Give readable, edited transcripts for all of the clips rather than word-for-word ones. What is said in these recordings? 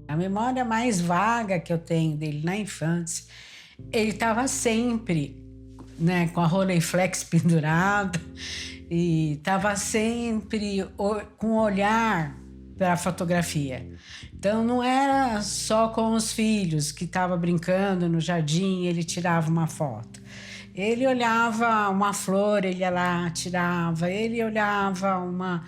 A memória mais vaga que eu tenho dele na infância, ele estava sempre, né, com a Rolleiflex pendurada e estava sempre com o olhar para a fotografia. Então não era só com os filhos que estava brincando no jardim, ele tirava uma foto. Ele olhava uma flor, ele ia lá, tirava. Ele olhava uma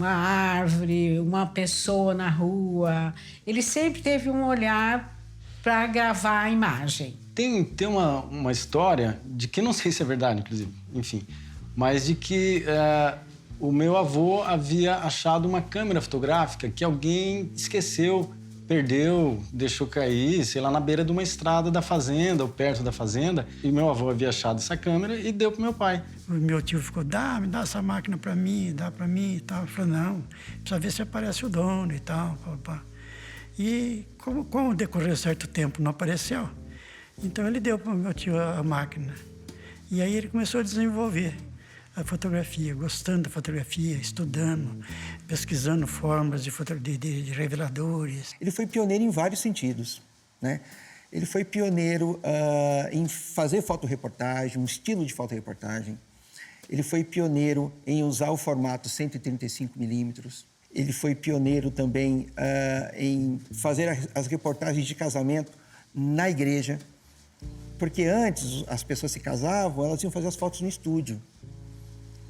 árvore, uma pessoa na rua. Ele sempre teve um olhar para gravar a imagem. Tem uma história de que, não sei se é verdade, inclusive, enfim, mas de que o meu avô havia achado uma câmera fotográfica que alguém esqueceu, perdeu, deixou cair, sei lá, na beira de uma estrada da fazenda ou perto da fazenda. E meu avô havia achado essa câmera e deu pro meu pai. O meu tio ficou, me dá essa máquina para mim, dá para mim e tal. Eu falei, não, precisa ver se aparece o dono e tal. Pá. E com o decorrer de certo tempo não apareceu, então ele deu para o meu tio a máquina. E aí ele começou a desenvolver a fotografia, gostando da fotografia, estudando, pesquisando formas de reveladores. Ele foi pioneiro em vários sentidos, né? Ele foi pioneiro em fazer fotorreportagem, um estilo de fotorreportagem. Ele foi pioneiro em usar o formato 135mm. Ele foi pioneiro também em fazer as reportagens de casamento na igreja. Porque antes as pessoas se casavam, elas iam fazer as fotos no estúdio.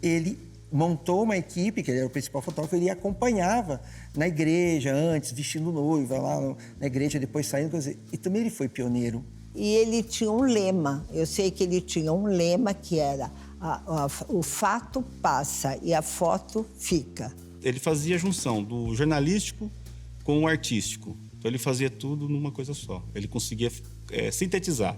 Ele montou uma equipe, que ele era o principal fotógrafo, ele acompanhava na igreja antes, vestindo noiva lá na igreja, depois saindo, quer dizer, e também ele foi pioneiro. E ele tinha um lema, eu sei que ele tinha um lema que era o fato passa e a foto fica. Ele fazia a junção do jornalístico com o artístico. Então ele fazia tudo numa coisa só. Ele conseguia sintetizar.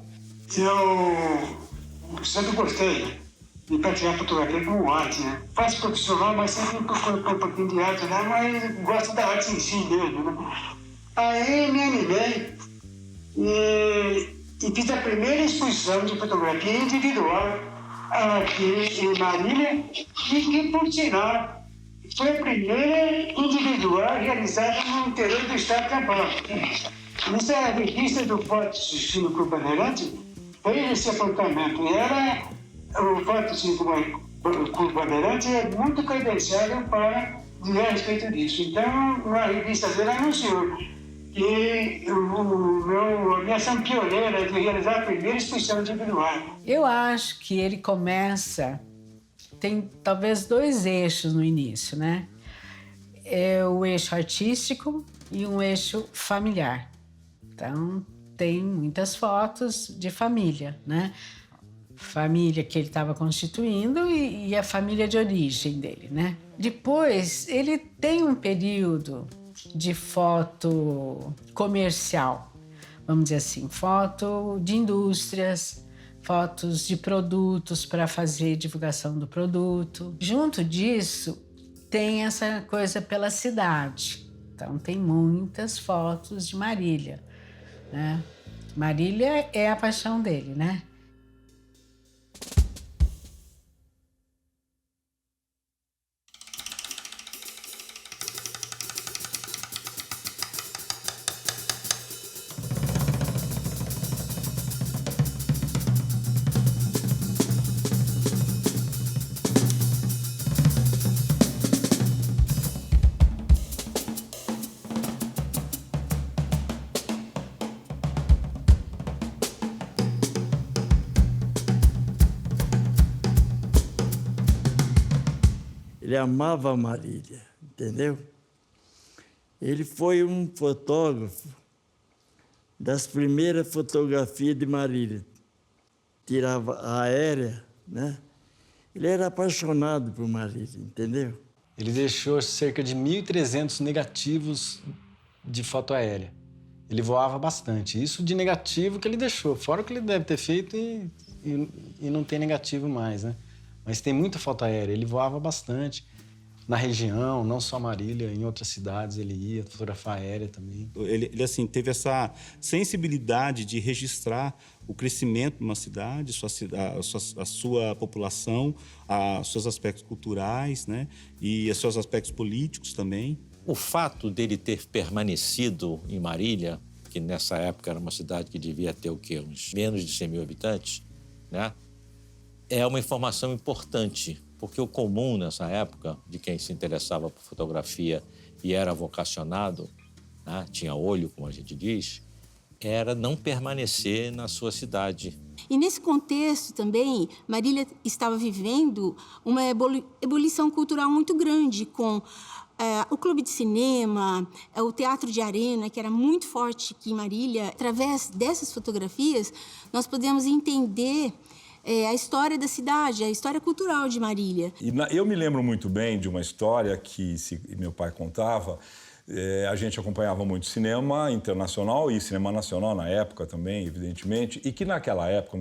Eu sempre gostei de praticar fotografia como arte, né? Faço profissional, mas sempre procuro um pouquinho de arte, né? Mas gosto da arte em si mesmo, né? Aí me animei e fiz a primeira exposição de fotografia individual aqui em Marília e que, por sinal, foi a primeira individual realizada no interior do estado de São Paulo. Isso é a revista do Fotocine Clube Bandeirante, foi esse apontamento. E era o Fotocine Clube Bandeirante é muito credenciado para dizer a respeito disso. Então, na revista dele anunciou que a minha ação pioneira de realizar a primeira exposição individual. Eu acho que ele começa... Tem talvez dois eixos no início, né? É o eixo artístico e um eixo familiar. Então, tem muitas fotos de família, né? Família que ele estava constituindo e a família de origem dele, né? Depois, ele tem um período de foto comercial, vamos dizer assim, foto de indústrias, fotos de produtos para fazer divulgação do produto. Junto disso, tem essa coisa pela cidade. Então, tem muitas fotos de Marília, né? Marília é a paixão dele, né? Ele amava Marília, entendeu? Ele foi um fotógrafo das primeiras fotografias de Marília. Tirava a aérea, né? Ele era apaixonado por Marília, entendeu? Ele deixou cerca de 1.300 negativos de foto aérea. Ele voava bastante. Isso de negativo que ele deixou, fora o que ele deve ter feito e não tem negativo mais, né? Mas tem muita foto aérea. Ele voava bastante na região, não só Marília, em outras cidades ele ia fotografar aérea também. Ele assim, teve essa sensibilidade de registrar o crescimento de uma cidade, a sua população, os seus aspectos culturais, né? E os seus aspectos políticos também. O fato dele ter permanecido em Marília, que nessa época era uma cidade que devia ter o quê? Uns menos de 100 mil habitantes, né? É uma informação importante, porque o comum nessa época, de quem se interessava por fotografia e era vocacionado, né, tinha olho, como a gente diz, era não permanecer na sua cidade. E nesse contexto também, Marília estava vivendo uma ebulição cultural muito grande, com o clube de cinema, o teatro de arena, que era muito forte aqui em Marília. Através dessas fotografias, nós podemos entender a história da cidade, a história cultural de Marília. Eu me lembro muito bem de uma história que meu pai contava. A gente acompanhava muito cinema internacional e cinema nacional na época também, evidentemente, e que naquela época,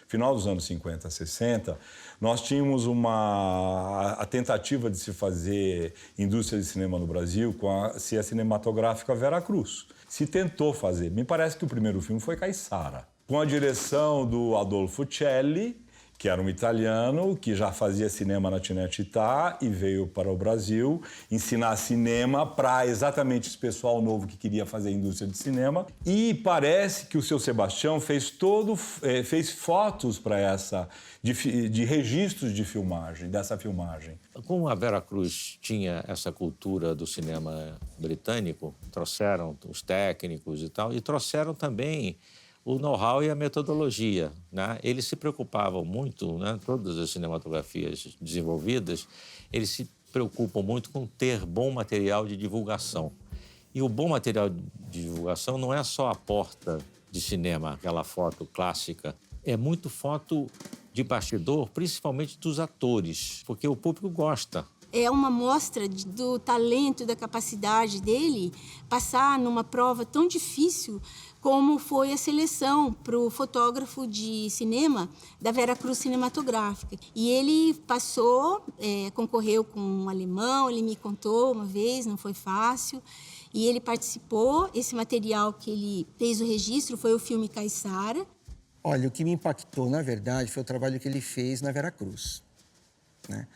final dos anos 50, 60, nós tínhamos a tentativa de se fazer indústria de cinema no Brasil com a cinematográfica Vera Cruz. Se tentou fazer. Me parece que o primeiro filme foi Caissara, com a direção do Adolfo Celli, que era um italiano que já fazia cinema na Cinecittà e veio para o Brasil ensinar cinema para exatamente esse pessoal novo que queria fazer indústria de cinema. E parece que o seu Sebastião fez fotos para de registros de filmagem, dessa filmagem. Como a Vera Cruz tinha essa cultura do cinema britânico, trouxeram os técnicos e tal, e trouxeram também o know-how e a metodologia, né? Eles se preocupavam muito, né? Todas as cinematografias desenvolvidas, eles se preocupam muito com ter bom material de divulgação. E o bom material de divulgação não é só a porta de cinema, aquela foto clássica, é muito foto de bastidor, principalmente dos atores, porque o público gosta. É uma mostra do talento e da capacidade dele passar numa prova tão difícil como foi a seleção para o fotógrafo de cinema da Vera Cruz Cinematográfica. E ele passou, concorreu com um alemão, ele me contou uma vez, não foi fácil. E ele participou, esse material que ele fez o registro foi o filme Caissara. Olha, o que me impactou, na verdade, foi o trabalho que ele fez na Vera Cruz, né?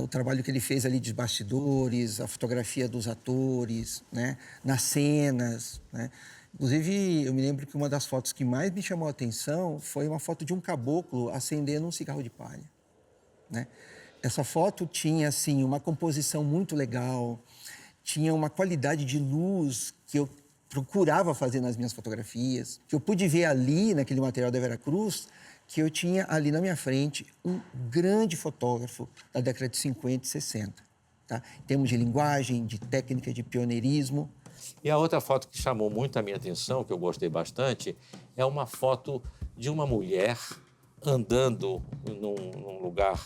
O trabalho que ele fez ali de bastidores, a fotografia dos atores, né? Nas cenas, né? Inclusive, eu me lembro que uma das fotos que mais me chamou a atenção foi uma foto de um caboclo acendendo um cigarro de palha, né? Essa foto tinha, assim, uma composição muito legal, tinha uma qualidade de luz que eu procurava fazer nas minhas fotografias, que eu pude ver ali, naquele material da Vera Cruz, que eu tinha ali na minha frente um grande fotógrafo da década de 50 e 60, tá? Em termos de linguagem, de técnica, de pioneirismo. E a outra foto que chamou muito a minha atenção, que eu gostei bastante, é uma foto de uma mulher andando num lugar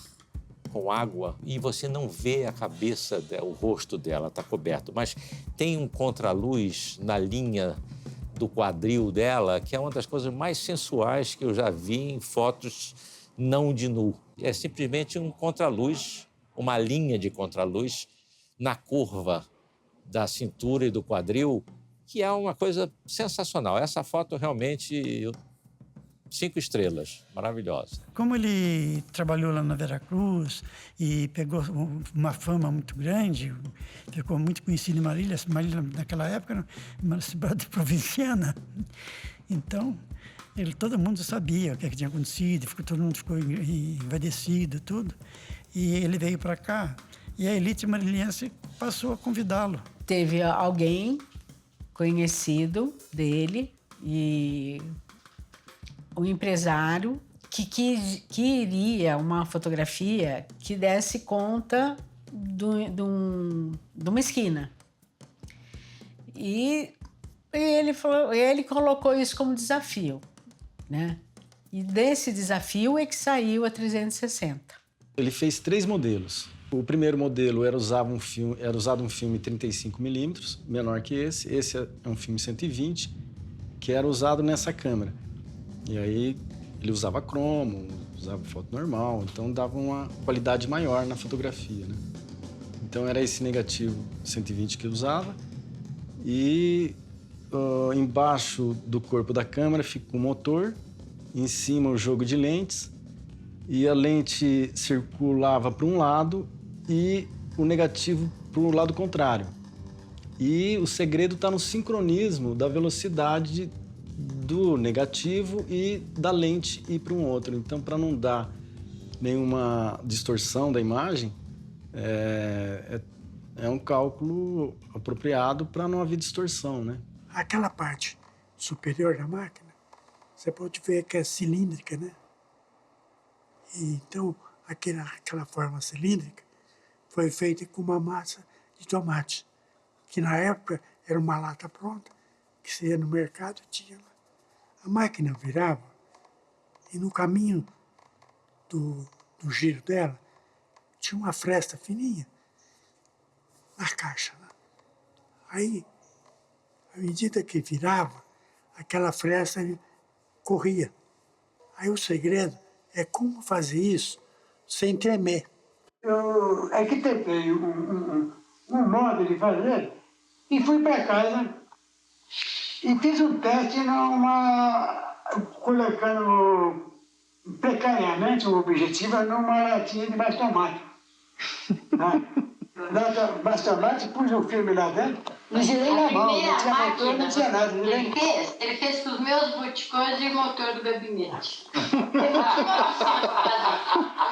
com água e você não vê a cabeça dela, o rosto dela está coberto, mas tem um contraluz na linha do quadril dela, que é uma das coisas mais sensuais que eu já vi em fotos não de nu. É simplesmente um contraluz, uma linha de contraluz na curva da cintura e do quadril, que é uma coisa sensacional. Essa foto realmente 5 estrelas, maravilhosa. Como ele trabalhou lá na Vera Cruz e pegou uma fama muito grande, ficou muito conhecido em Marília. Marília, naquela época, era uma cidade provinciana. Então, todo mundo sabia o que tinha acontecido, todo mundo ficou envaidecido, tudo. E ele veio para cá e a elite marilhense passou a convidá-lo. Teve alguém conhecido dele e um empresário que queria uma fotografia que desse conta de uma esquina. E ele colocou isso como desafio, né? E desse desafio é que saiu a 360. Ele fez 3 modelos. O primeiro modelo era usado um filme 35mm, menor que esse. Esse é um filme 120, que era usado nessa câmera. E aí ele usava cromo, usava foto normal, então dava uma qualidade maior na fotografia, né? Então era esse negativo 120 que ele usava. E embaixo do corpo da câmera fica o motor, em cima o jogo de lentes, e a lente circulava para um lado e o negativo para o lado contrário. E o segredo está no sincronismo da velocidade do negativo e da lente ir para um outro. Então, para não dar nenhuma distorção da imagem, é um cálculo apropriado para não haver distorção, né? Aquela parte superior da máquina, você pode ver que é cilíndrica, né? E então, aquela forma cilíndrica foi feita com uma massa de tomate, que na época era uma lata pronta, que você ia no mercado e tinha lá. A máquina virava e no caminho do giro dela tinha uma fresta fininha na caixa. Né? Aí, à medida que virava, aquela fresta corria. Aí o segredo é como fazer isso sem tremer. Eu arquitetei um modo de fazer e fui para casa e fiz um teste colocando precariamente o objetivo numa latinha de bastomate. Bastomate, pus o filme lá dentro e girei na mão, não tinha motor, não tinha nada. Ele fez com os meus buticões e o motor do gabinete.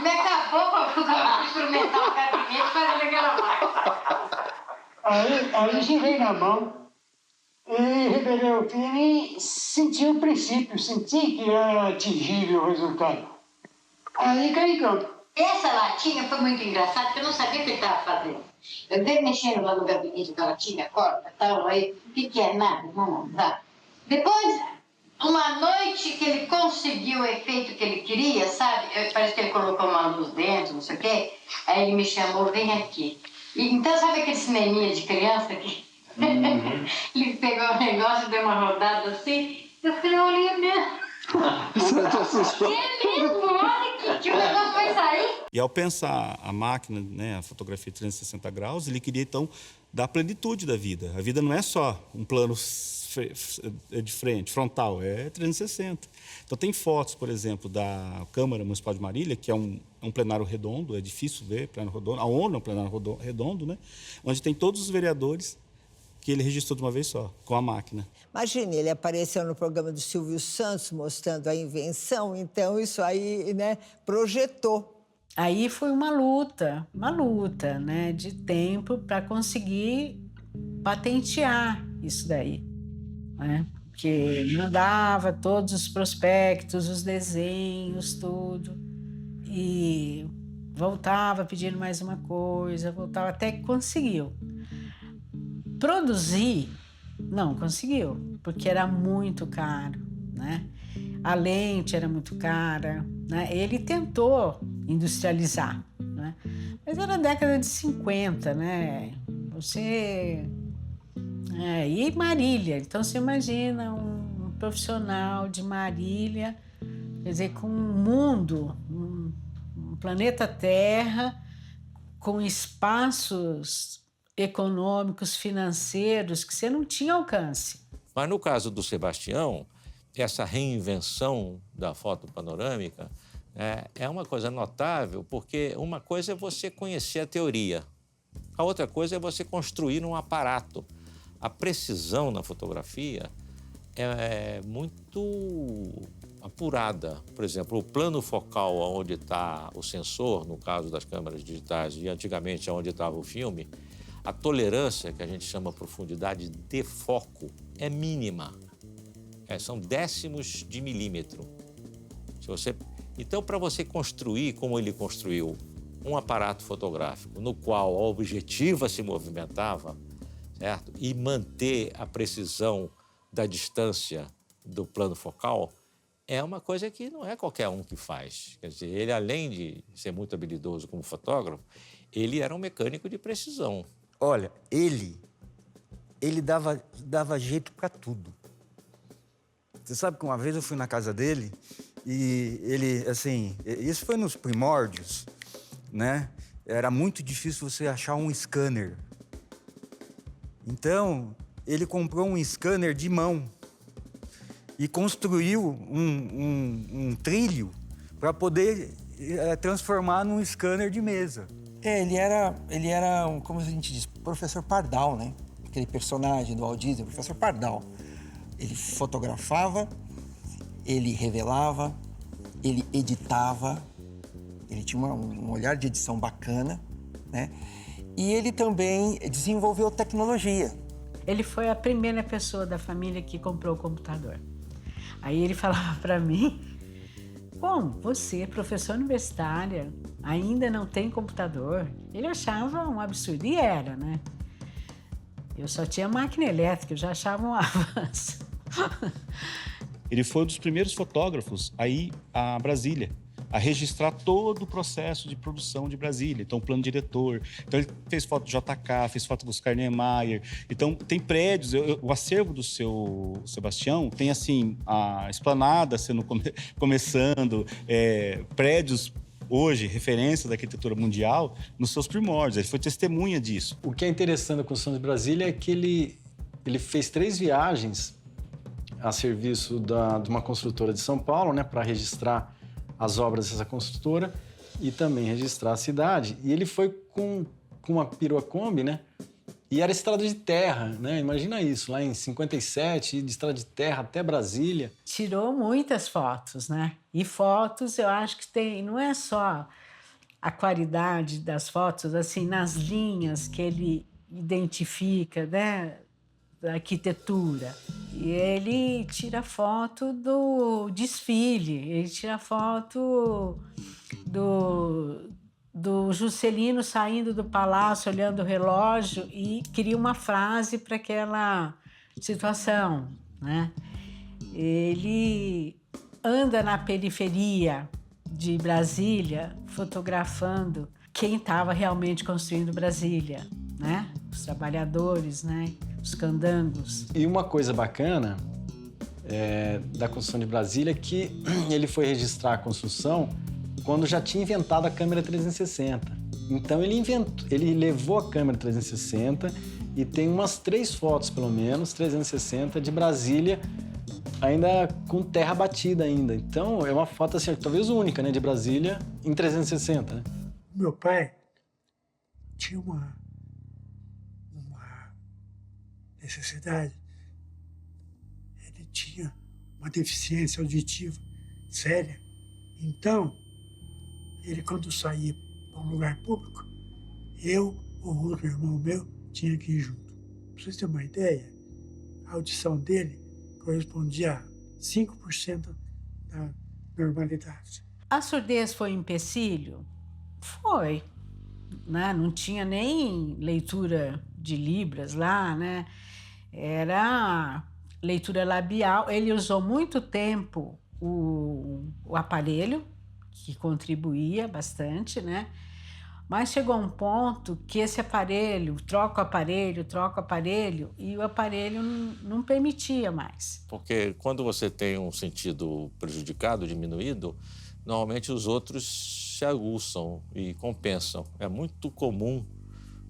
Me acabou para instrumentar o gabinete para aquela máquina. Aí girei na mão e revelei o filme e senti o princípio, senti que era atingível o resultado. Aí caí em campo. Essa latinha foi muito engraçada, porque eu não sabia o que ele estava fazendo. Eu dei mexendo lá no gabinete da latinha, corta, tal, aí, o que é? Nada, não dá. Depois, uma noite que ele conseguiu o efeito que ele queria, sabe? Parece que ele colocou uma luz dentro, não sei o quê. Aí ele me chamou, vem aqui. Então, sabe aquele cineminha de criança que... Ele pegou o negócio, deu uma rodada assim, eu falei, olha mesmo. Você te assustou? É mesmo, olha que o negócio vai sair. E ao pensar a máquina, né, a fotografia 360 graus, ele queria, então, dar plenitude da vida. A vida não é só um plano de frente, frontal, é 360. Então, tem fotos, por exemplo, da Câmara Municipal de Marília, que é um plenário redondo, é difícil ver plenário redondo, a ONU é um plenário redondo, né, onde tem todos os vereadores que ele registrou de uma vez só, com a máquina. Imagine, ele apareceu no programa do Silvio Santos mostrando a invenção, então isso aí, né, projetou. Aí foi uma luta, né, de tempo para conseguir patentear isso daí, né? Porque mandava todos os prospectos, os desenhos, tudo, e voltava pedindo mais uma coisa, voltava até que conseguiu. Produzir, não conseguiu, porque era muito caro, né? A lente era muito cara, né? Ele tentou industrializar, né? Mas era a década de 50, né? E Marília, então você imagina um profissional de Marília, quer dizer, com um mundo, um planeta Terra, com espaços econômicos, financeiros, que você não tinha alcance. Mas no caso do Sebastião, essa reinvenção da foto panorâmica é uma coisa notável, porque uma coisa é você conhecer a teoria, a outra coisa é você construir um aparato. A precisão na fotografia é muito apurada. Por exemplo, o plano focal onde está o sensor, no caso das câmeras digitais, e antigamente onde estava o filme, a tolerância, que a gente chama profundidade de foco, é mínima. São décimos de milímetro. Então, para você construir, como ele construiu, um aparato fotográfico no qual a objetiva se movimentava, certo? E manter a precisão da distância do plano focal, é uma coisa que não é qualquer um que faz. Quer dizer, ele, além de ser muito habilidoso como fotógrafo, ele era um mecânico de precisão. Olha, ele dava jeito para tudo. Você sabe que uma vez eu fui na casa dele e ele, assim, isso foi nos primórdios, né? Era muito difícil você achar um scanner. Então, ele comprou um scanner de mão e construiu um trilho para poder transformar num scanner de mesa. Ele era como a gente diz, professor Pardal, né? aquele personagem do Walt Disney, o professor Pardal. Ele fotografava, ele revelava, ele editava, ele tinha um olhar de edição bacana, né? E ele também desenvolveu tecnologia. Ele foi a primeira pessoa da família que comprou o computador. Aí ele falava para mim, bom, você, professora universitária, ainda não tem computador. Ele achava um absurdo, e era, né? Eu só tinha máquina elétrica, eu já achava um avanço. Ele foi um dos primeiros fotógrafos a ir a Brasília, a registrar todo o processo de produção de Brasília. Então, o plano diretor. Então, ele fez foto do JK, fez foto do Oscar Niemeyer. Então, tem prédios. O acervo do seu Sebastião tem, assim, a esplanada sendo começando, prédios hoje, referência da arquitetura mundial, nos seus primórdios. Ele foi testemunha disso. O que é interessante da construção de Brasília é que ele fez 3 viagens a serviço de uma construtora de São Paulo, né, para registrar as obras dessa construtora e também registrar a cidade. E ele foi com uma perua Kombi, né? E era estrada de terra, né? Imagina isso, lá em 57, ir de estrada de terra até Brasília. Tirou muitas fotos, né? E fotos, eu acho que tem, não é só a qualidade das fotos, assim, nas linhas que ele identifica, né? Da arquitetura. E ele tira foto do desfile, ele tira foto do Juscelino saindo do palácio, olhando o relógio e cria uma frase para aquela situação, né? Ele anda na periferia de Brasília fotografando quem estava realmente construindo Brasília, né? Os trabalhadores, né? Os candangos. E uma coisa bacana da construção de Brasília é que ele foi registrar a construção quando já tinha inventado a câmera 360. Então ele levou a câmera 360 e tem umas 3 fotos, pelo menos, 360 de Brasília, ainda com terra batida ainda. Então é uma foto assim, talvez única, né, de Brasília em 360, né? Meu pai tinha uma necessidade. Ele tinha uma deficiência auditiva séria. Então, ele, quando saía para um lugar público, eu ou outro irmão meu tinha que ir junto. Para vocês terem uma ideia, a audição dele correspondia a 5% da normalidade. A surdez foi um empecilho? Foi. Né? Não tinha nem leitura de Libras lá, né? Era leitura labial. Ele usou muito tempo o aparelho, que contribuía bastante, né? Mas chegou um ponto que esse aparelho, troca o aparelho, e o aparelho não permitia mais. Porque quando você tem um sentido prejudicado, diminuído, normalmente os outros se aguçam e compensam. É muito comum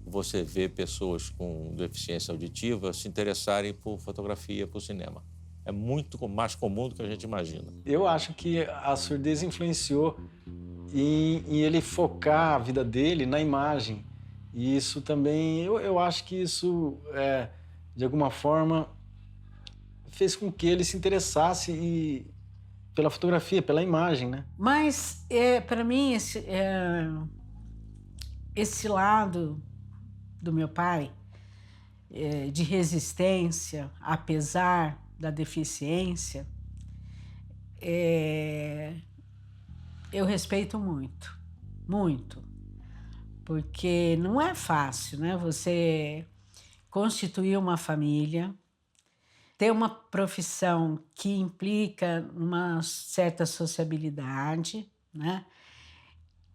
você ver pessoas com deficiência auditiva se interessarem por fotografia, por cinema. É muito mais comum do que a gente imagina. Eu acho que a surdez influenciou em ele focar a vida dele na imagem. E isso também, eu acho que isso, de alguma forma, fez com que ele se interessasse pela fotografia, pela imagem, né? Mas, para mim, esse lado do meu pai, de resistência, apesar da deficiência, eu respeito muito, muito. Porque não é fácil, né? Você constituir uma família, ter uma profissão que implica uma certa sociabilidade, né?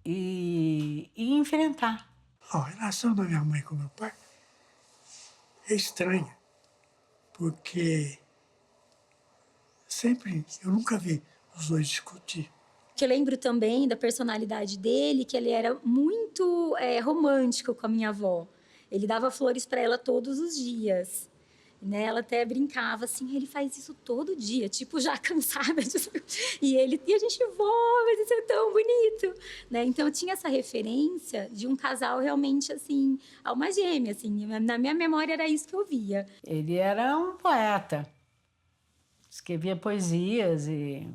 E enfrentar. A relação da minha mãe com meu pai é estranha, porque eu nunca vi os dois discutir. Que eu lembro também da personalidade dele, que ele era muito romântico com a minha avó. Ele dava flores para ela todos os dias. né? Ela até brincava assim, ele faz isso todo dia, tipo, já cansada. E a gente mas isso é tão bonito, né? Então, eu tinha essa referência de um casal realmente, assim, alma gêmea, assim. Na minha memória, era isso que eu via. Ele era um poeta. Escrevia poesias e...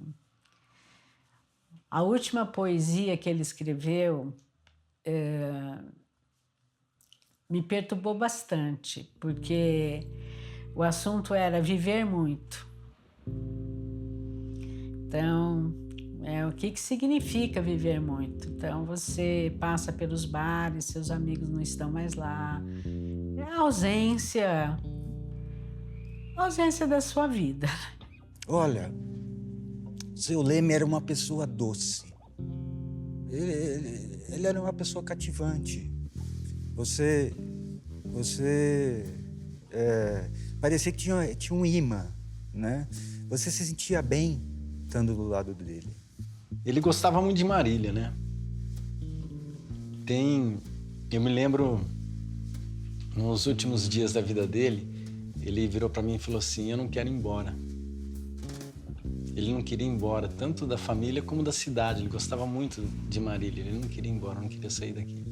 A última poesia que ele escreveu me perturbou bastante, porque o assunto era viver muito. Então, o que significa viver muito? Então, você passa pelos bares, seus amigos não estão mais lá. É a ausência da sua vida. Olha, seu Leme era uma pessoa doce. Ele era uma pessoa cativante. Você parecia que tinha um imã, né? Você se sentia bem estando do lado dele. Ele gostava muito de Marília, né? Eu me lembro, nos últimos dias da vida dele, ele virou para mim e falou assim: eu não quero ir embora. Ele não queria ir embora, tanto da família como da cidade. Ele gostava muito de Marília, ele não queria ir embora, não queria sair daqui.